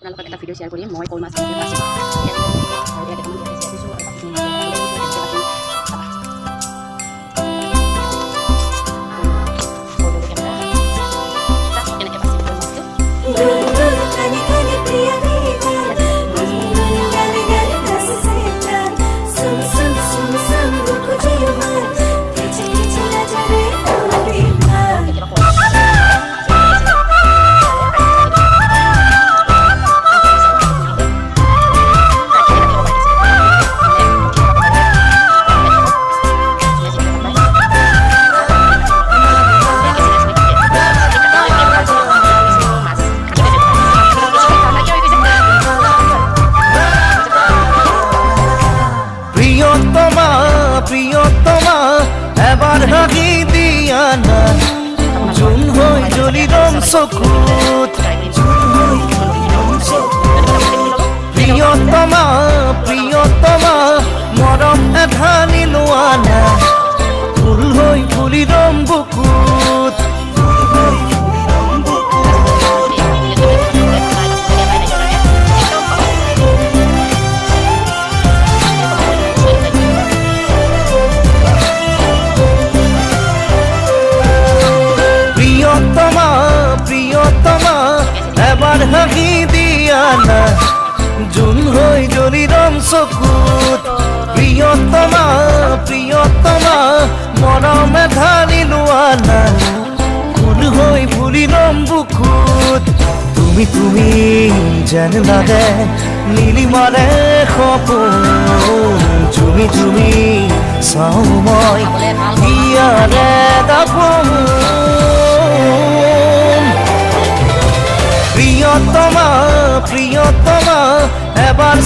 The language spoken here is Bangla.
আপোনালোকক এটা ভিডিঅ' শ্বেয়াৰ কৰিম মই কল মাছ কেনেকৈ বাচিম আৰু ইয়াত কেইটামান ইয়াতে শ্বেয়াৰ কৰিছোঁ আৰু বাকীখিনি কেনেকৈ বাচিম কল মাছটো প্রিয়তমা এবার হাগি দিয়া না জুন হই জলিরম চকুত প্রিয়তমা প্রিয়তমা মরম এধানি লোৱা না ফুল হই ফুলিরম বুকুত প্রিয়তমা এবার হাগি দিয়া না জুন হই জলিরম চকুত প্রিয়তমা প্রিয়তমা মরম ধানি লোৱা না ফুল হই ফুলিরম বুকুত তুমি তুমি যেন লাগে নীলিমাৰে সপোন তুমি তুমি চাওঁ মই ইয়াৰে দাপোন প্রিয়তমা প্রিয়তমা এবার